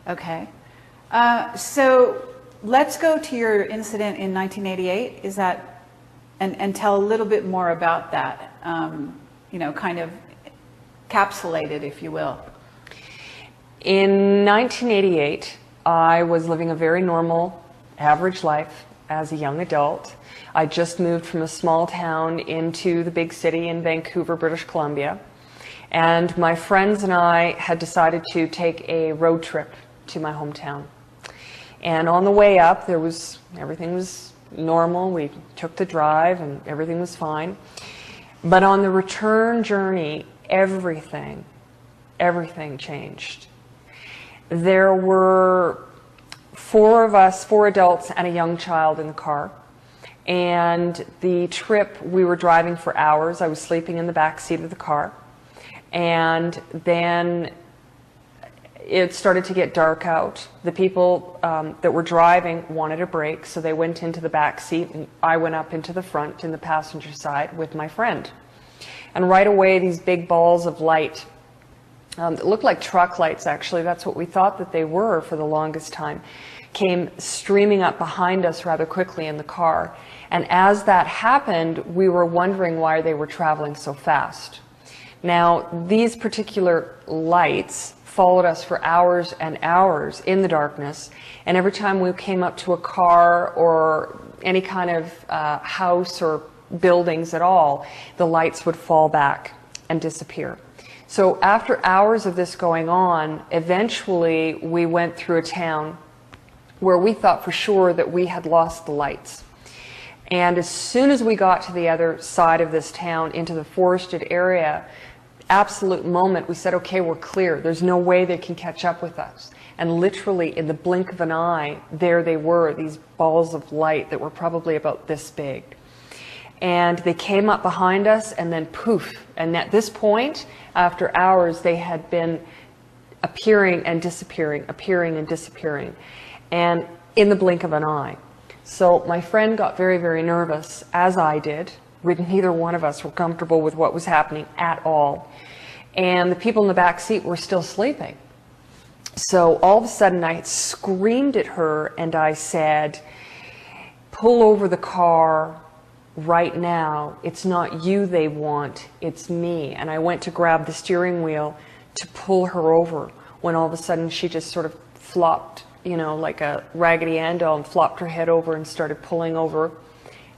Okay. So let's go to your incident in 1988. Is that, and tell a little bit more about that, you know, kind of capsulated, if you will. In 1988, I was living a very normal, average life as a young adult. I just moved from a small town into the big city in Vancouver, British Columbia. And my friends and I had decided to take a road trip to my hometown. And on the way up, everything was normal. We took the drive and everything was fine. But on the return journey, everything changed. There were four of us, four adults and a young child in the car. And the trip, we were driving for hours. I was sleeping in the back seat of the car. And then it started to get dark out. The people that were driving wanted a break, so they went into the back seat, and I went up into the front in the passenger side with my friend. And right away, these big balls of light that looked like truck lights, actually, that's what we thought that they were for the longest time, came streaming up behind us rather quickly in the car. And as that happened, we were wondering why they were traveling so fast. Now, these particular lights followed us for hours and hours in the darkness, and every time we came up to a car or any kind of house or buildings at all, the lights would fall back and disappear. So after hours of this going on, eventually we went through a town where we thought for sure that we had lost the lights. And as soon as we got to the other side of this town into the forested area, absolute moment, we said, okay, we're clear. There's no way they can catch up with us. And literally in the blink of an eye, there they were, these balls of light that were probably about this big. And they came up behind us and then poof. And at this point, after hours, they had been appearing and disappearing, appearing and disappearing. And in the blink of an eye. So my friend got very, very nervous, as I did. Neither one of us were comfortable with what was happening at all. And the people in the back seat were still sleeping. So all of a sudden I screamed at her and I said, pull over the car right now. It's not you they want, it's me. And I went to grab the steering wheel to pull her over when all of a sudden she just sort of flopped, you know, like a Raggedy Ann doll, and flopped her head over and started pulling over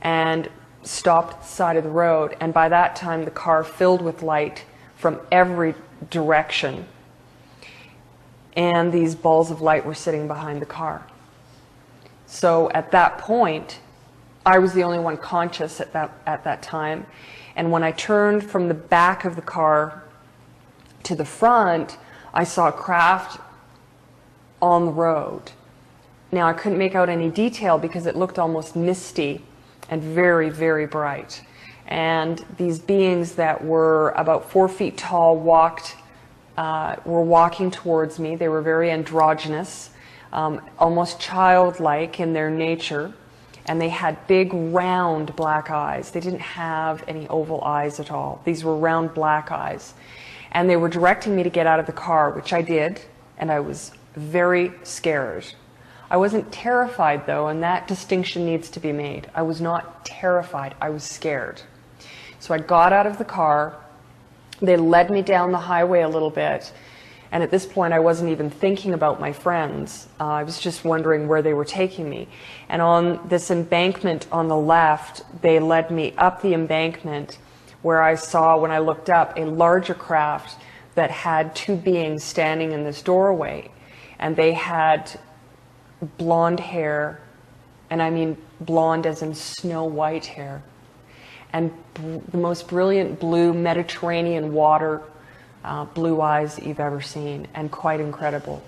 and stopped at the side of the road. And by that time the car filled with light from every direction, and these balls of light were sitting behind the car. So at that point I was the only one conscious at that time. And when I turned from the back of the car to the front, I saw a craft on the road. Now I couldn't make out any detail because it looked almost misty and very, very bright. And these beings that were about 4 feet tall were walking towards me. They were very androgynous, almost childlike in their nature. And they had big, round black eyes. They didn't have any oval eyes at all. These were round black eyes. And they were directing me to get out of the car, which I did, and I was very scared. I wasn't terrified, though, and that distinction needs to be made. I was not terrified. I was scared. So I got out of the car. They led me down the highway a little bit. And at this point, I wasn't even thinking about my friends. I was just wondering where they were taking me. And on this embankment on the left, they led me up the embankment where I saw, when I looked up, a larger craft that had two beings standing in this doorway. And they had blonde hair, and I mean blonde as in snow white hair, and the most brilliant blue Mediterranean water, blue eyes that you've ever seen, and quite incredible.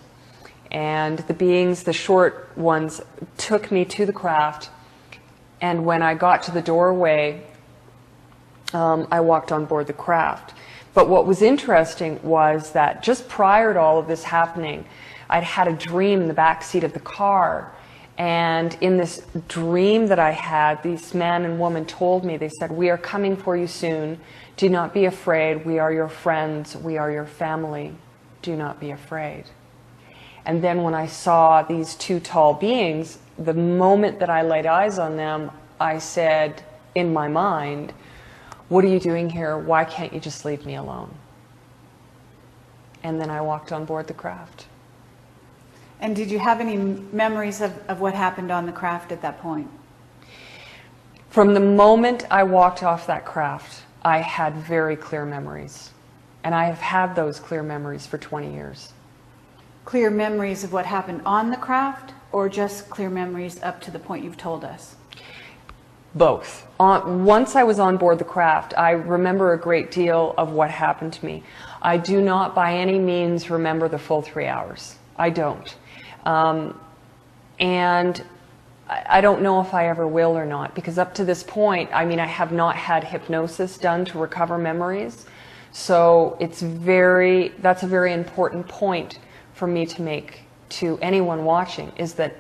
And the beings, the short ones, took me to the craft, and when I got to the doorway, I walked on board the craft. But what was interesting was that just prior to all of this happening, I'd had a dream in the back seat of the car. And in this dream that I had, this man and woman told me, they said, "We are coming for you soon. Do not be afraid. We are your friends. We are your family. Do not be afraid." And then when I saw these two tall beings, the moment that I laid eyes on them, I said in my mind, "What are you doing here? Why can't you just leave me alone?" And then I walked on board the craft. And did you have any memories of what happened on the craft at that point? From the moment I walked off that craft, I had very clear memories. And I have had those clear memories for 20 years. Clear memories of what happened on the craft, or just clear memories up to the point you've told us? Both. Once I was on board the craft, I remember a great deal of what happened to me. I do not by any means remember the full 3 hours. I don't. And I don't know if I ever will or not, because up to this point, I mean, I have not had hypnosis done to recover memories. So that's a very important point for me to make to anyone watching, is that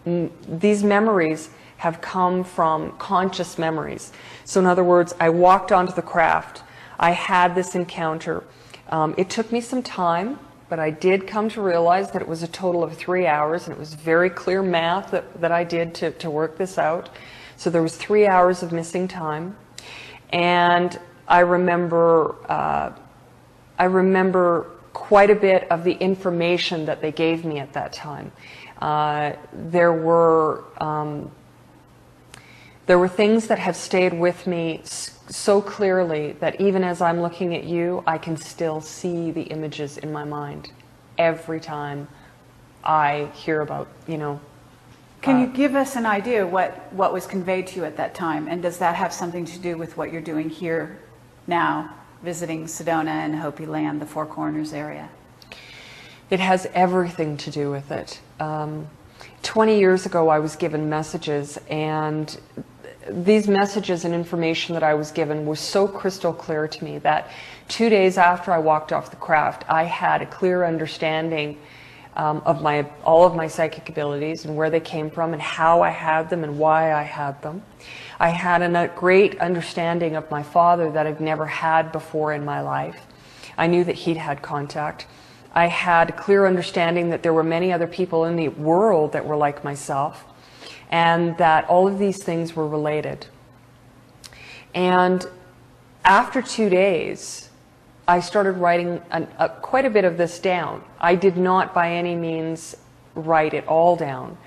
these memories have come from conscious memories. So in other words, I walked onto the craft, I had this encounter. It took me some time, but I did come to realize that it was a total of 3 hours, and it was very clear math that I did to work this out. So there was 3 hours of missing time. And I remember quite a bit of the information that they gave me at that time. There were things that have stayed with me so clearly that even as I'm looking at you, I can still see the images in my mind every time I hear about, you know. Can you give us an idea what was conveyed to you at that time? And does that have something to do with what you're doing here now, visiting Sedona and Hopi Land, the Four Corners area? It has everything to do with it. 20 years ago, I was given messages, and these messages and information that I was given was so crystal clear to me that 2 days after I walked off the craft, I had a clear understanding of all of my psychic abilities and where they came from and how I had them and why I had them. I had a great understanding of my father that I've never had before in my life. I knew that he'd had contact. I had a clear understanding that there were many other people in the world that were like myself, and that all of these things were related. And after 2 days, I started writing quite a bit of this down. I did not by any means write it all down,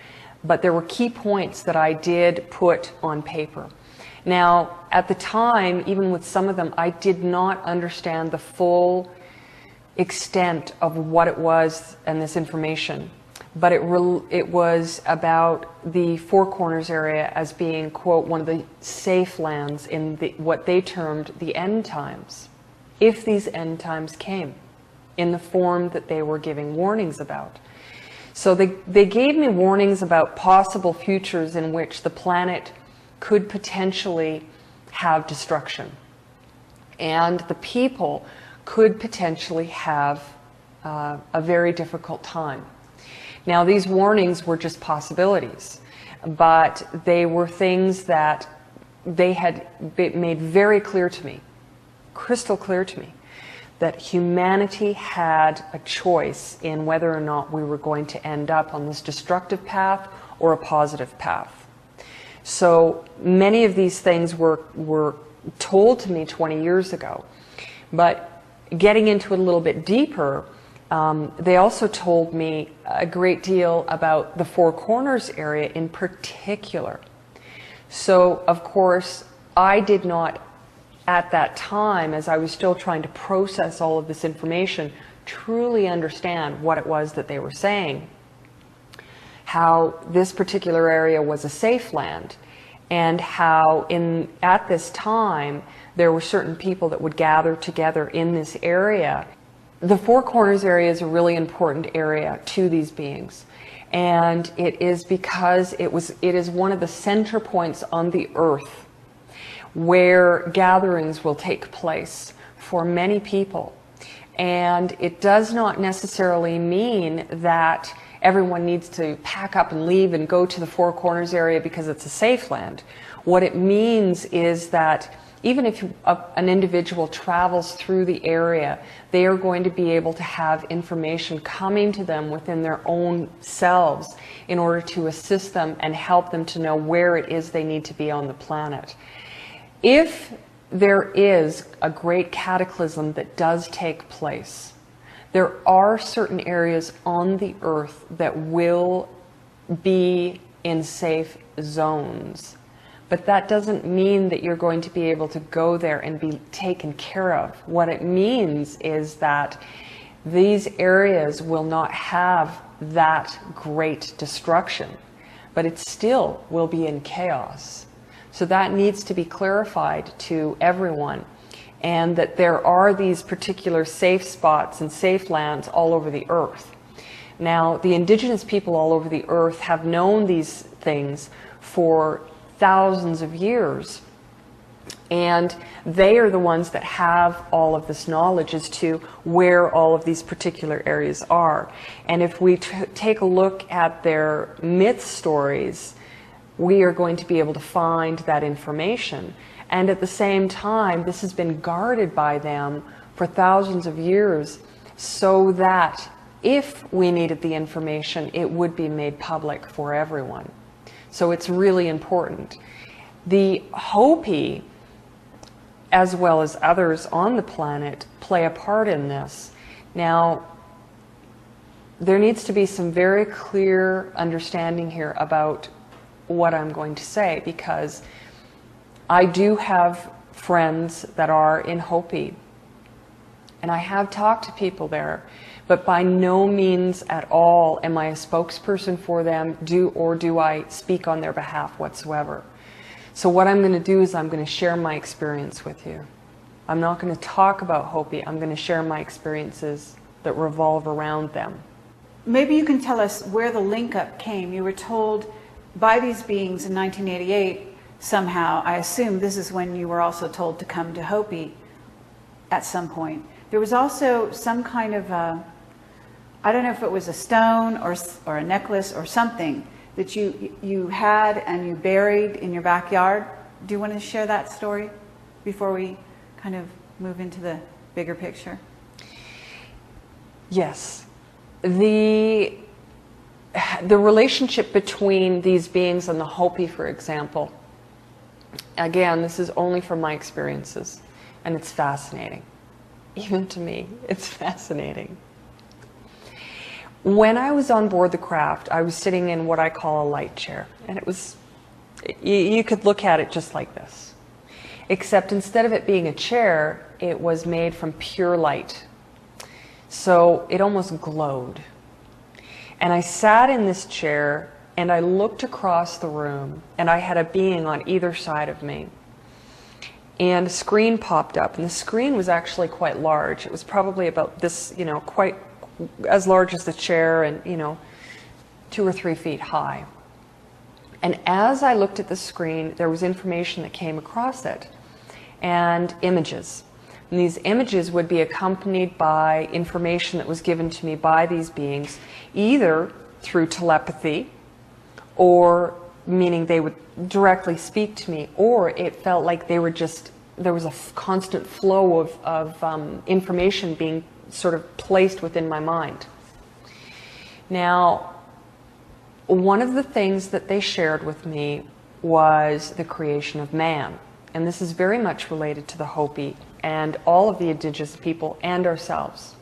but there were key points that I did put on paper. Now, at the time, even with some of them, I did not understand the full extent of what it was and this information. But it was about the Four Corners area as being, quote, one of the safe lands in what they termed the end times, if these end times came in the form that they were giving warnings about. So they gave me warnings about possible futures in which the planet could potentially have destruction, and the people could potentially have a very difficult time. Now, these warnings were just possibilities, but they were things that they had made very clear to me, crystal clear to me, that humanity had a choice in whether or not we were going to end up on this destructive path or a positive path. So many of these things were told to me 20 years ago, but getting into it a little bit deeper, they also told me a great deal about the Four Corners area in particular. So, of course, I did not, at that time, as I was still trying to process all of this information, truly understand what it was that they were saying. How this particular area was a safe land, and how at this time there were certain people that would gather together in this area. The Four Corners area is a really important area to these beings, and it is because it is one of the center points on the earth where gatherings will take place for many people. And it does not necessarily mean that everyone needs to pack up and leave and go to the Four Corners area because it's a safe land. What it means is that even if an individual travels through the area, they are going to be able to have information coming to them within their own selves in order to assist them and help them to know where it is they need to be on the planet. If there is a great cataclysm that does take place, there are certain areas on the earth that will be in safe zones. But that doesn't mean that you're going to be able to go there and be taken care of. What it means is that these areas will not have that great destruction, but it still will be in chaos. So that needs to be clarified to everyone, and that there are these particular safe spots and safe lands all over the earth. Now, the indigenous people all over the earth have known these things for thousands of years, and they are the ones that have all of this knowledge as to where all of these particular areas are. And if we take a look at their myth stories, we are going to be able to find that information. And at the same time, this has been guarded by them for thousands of years, so that if we needed the information, it would be made public for everyone. So it's really important. The Hopi, as well as others on the planet, play a part in this. Now, there needs to be some very clear understanding here about what I'm going to say, because I do have friends that are in Hopi, and I have talked to people there, but by no means at all am I a spokesperson for them, or do I speak on their behalf whatsoever. So what I'm going to do is I'm going to share my experience with you. I'm not going to talk about Hopi. I'm going to share my experiences that revolve around them. Maybe you can tell us where the link up came. You were told by these beings in 1988 somehow. I assume this is when you were also told to come to Hopi at some point. There was also some kind of I don't know if it was a stone or a necklace or something that you had and you buried in your backyard. Do you want to share that story before we kind of move into the bigger picture? Yes. The relationship between these beings and the Hopi, for example, again, this is only from my experiences, and it's fascinating. Even to me, it's fascinating. When I was on board the craft, I was sitting in what I call a light chair, and it was, you could look at it just like this, except instead of it being a chair, it was made from pure light. So it almost glowed. And I sat in this chair, and I looked across the room, and I had a being on either side of me. And a screen popped up, and the screen was actually quite large. It was probably about this, quite as large as the chair, and 2 or 3 feet high. And as I looked at the screen, there was information that came across it, and images. And these images would be accompanied by information that was given to me by these beings, either through telepathy, or meaning they would directly speak to me, or it felt like they were just, there was a constant flow of information being sort of placed within my mind. Now, one of the things that they shared with me was the creation of man. And this is very much related to the Hopi and all of the indigenous people and ourselves.